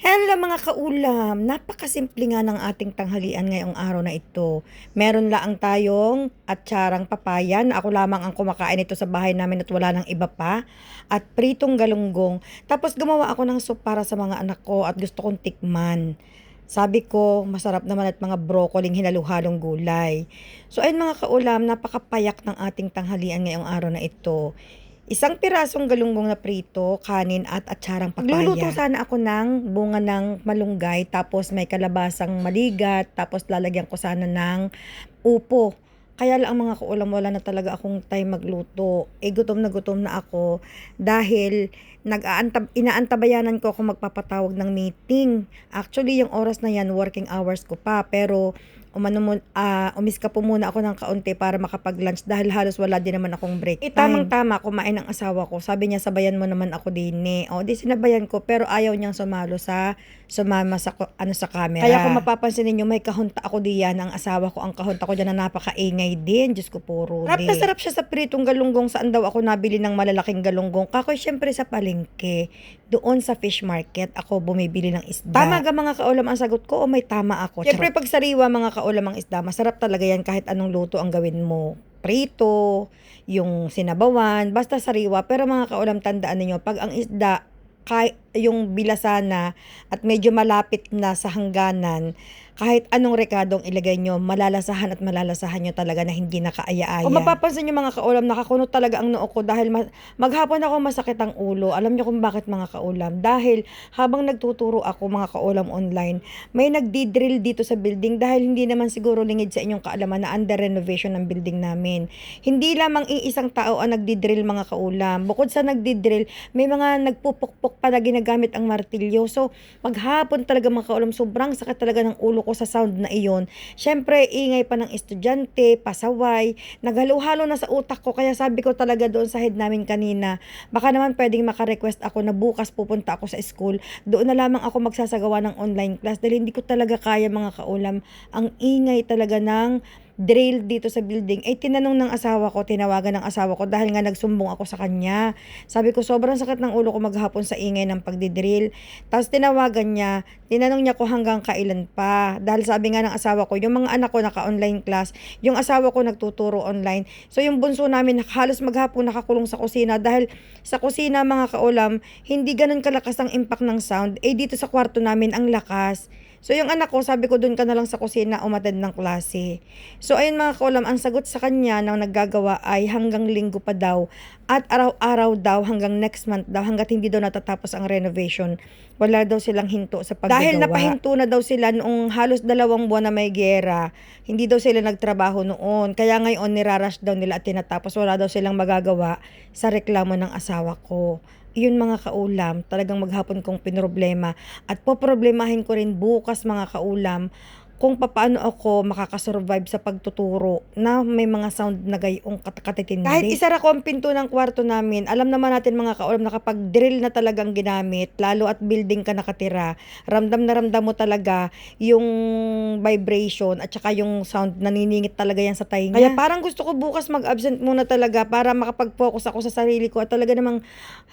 Hello mga kaulam, napakasimple nga ng ating tanghalian ngayong araw na ito. Meron lang tayong atsarang papaya na ako lamang ang kumakain ito sa bahay namin at wala nang iba pa. At pritong galunggong. Tapos gumawa ako ng soup para sa mga anak ko at gusto kong tikman. Sabi ko, masarap naman at mga broccoli hinaluhalong gulay. So ayun mga kaulam, napakapayak ng ating tanghalian ngayong araw na ito. Isang pirasong galunggong na prito, kanin at atsarang papaya. Magluluto sana ako ng bunga ng malunggay, tapos may kalabasang maligat, tapos lalagyan ko sana ng upo. Kaya lang ang mga kaulam, wala na talaga akong time magluto. Gutom na ako dahil inaantabayanan ko kung magpapatawag ng meeting. Actually, yung oras na yan, working hours ko pa. Pero umiska po muna ako ng kaunti para makapag-lunch dahil halos wala din naman akong break time. Tamang-tama, kumain ng asawa ko. Sabi niya, sabayan mo naman ako din eh. O, di sinabayan ko, pero ayaw niyang sumama sa camera. Kaya kung mapapansin ninyo, may kahunta ako diyan. Ang asawa ko, ang kahunta ko diyan na napakaingay din. Diyos ko po, Rudy. Sarap na sarap siya sa pritong galunggong. Saan daw ako nabili ng malalaking galunggong? Kakoy, syempre sa palengke. Doon sa fish market, ako bumibili ng isda. Tama ga mga kaulam ang sagot ko o may tama ako? Syempre pag sariwa mga kaulam ang isda, masarap talaga yan kahit anong luto ang gawin mo. Prito, yung sinabawan, basta sariwa. Pero mga kaulam, tandaan niyo pag ang isda, yung bilasana at medyo malapit na sa hangganan, kahit anong rekadong ilagay nyo, malalasahan nyo talaga na hindi nakaaya-aya. Kung mapapansin nyo mga kaulam, nakakunot talaga ang noo ko dahil maghapon ako masakit ang ulo. Alam nyo kung bakit mga kaulam? Dahil habang nagtuturo ako mga kaulam online, may nagdi-drill dito sa building dahil hindi naman siguro lingid sa inyong kaalaman na under renovation ng building namin. Hindi lamang iisang tao ang nagdi-drill mga kaulam. Bukod sa nagdi-drill, may mga nagpupukpok pa na ginagamit ang martilyo. So, maghapon talaga mga kaulam, sobrang sakit talaga ng ulo ko sa sound na iyon. Syempre, ingay pa ng estudyante, pasaway, naghalo-halo na sa utak ko. Kaya sabi ko talaga doon sa head namin kanina, baka naman pwedeng maka-request ako na bukas pupunta ako sa school. Doon na lamang ako magsasagawa ng online class dahil hindi ko talaga kaya mga kaulam. Ang ingay talaga ng drill dito sa building. Tinanong ng asawa ko, tinawagan ng asawa ko dahil nga nagsumbong ako sa kanya. Sabi ko, sobrang sakit ng ulo ko maghapon sa ingay ng pagdidrill. Tapos tinawagan niya, tinanong niya ko hanggang kailan pa. Dahil sabi nga ng asawa ko, yung mga anak ko naka-online class, yung asawa ko nagtuturo online. So yung bunso namin halos maghapon nakakulong sa kusina dahil sa kusina mga kaulam, hindi ganun kalakas ang impact ng sound. Dito sa kwarto namin ang lakas. So yung anak ko, sabi ko doon ka na lang sa kusina umattend ng klase. So ayun mga kaulam, ang sagot sa kanya nang naggagawa ay hanggang linggo pa daw at araw-araw daw hanggang next month daw hanggat hindi daw natatapos ang renovation. Wala daw silang hinto sa paggagawa. Dahil napahinto na daw sila noong halos 2 buwan na may giyera. Hindi daw sila nagtrabaho noon. Kaya ngayon nirarush daw nila at tinatapos. Wala daw silang magagawa sa reklamo ng asawa ko. Yun mga kaulam, talagang maghapon kong pinroblema at poproblemahin ko rin bukas mga kaulam kung paano ako makakasurvive sa pagtuturo na may mga sound na gayong katikatindi. Kahit isara ko ang pinto ng kwarto namin, alam naman natin mga kaulam na kapag drill na talagang ginamit, lalo at building ka nakatira, ramdam na ramdam mo talaga yung vibration at saka yung sound, naniningit talaga yan sa tainga. Kaya parang gusto ko bukas mag-absent muna talaga para makapag-focus ako sa sarili ko at talaga namang,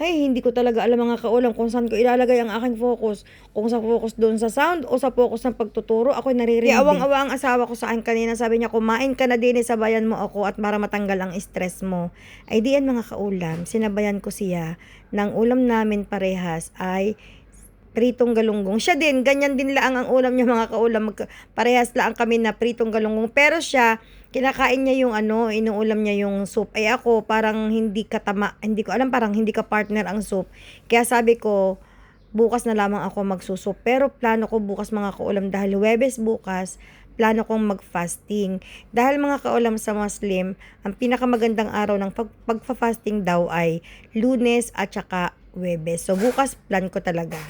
hindi ko talaga alam mga kaulam kung saan ko ilalagay ang aking focus. Kung sa focus doon sa sound o sa focus ng pagtuturo, ako naririnig. Awang-awa ang asawa ko sa akin kanina. Sabi niya, kumain ka na din, sabayan mo ako at para matanggal ang stress mo. Diyan mga kaulam, sinabayan ko siya ng ulam namin parehas ay pritong galunggong. Siya din, ganyan din lang ang ulam niya mga kaulam. Parehas lang kami na pritong galunggong. Pero siya, kinakain niya yung inuulam niya yung soup. Ako, parang hindi ko alam, parang hindi ka partner ang soup. Kaya sabi ko, bukas na lamang ako magsusup. Pero plano ko bukas mga kaulam dahil Huwebes bukas, plano kong mag-fasting. Dahil mga kaulam sa Muslim, ang pinakamagandang araw ng pag-fasting daw ay Lunes at saka Huwebes. So bukas plan ko talaga.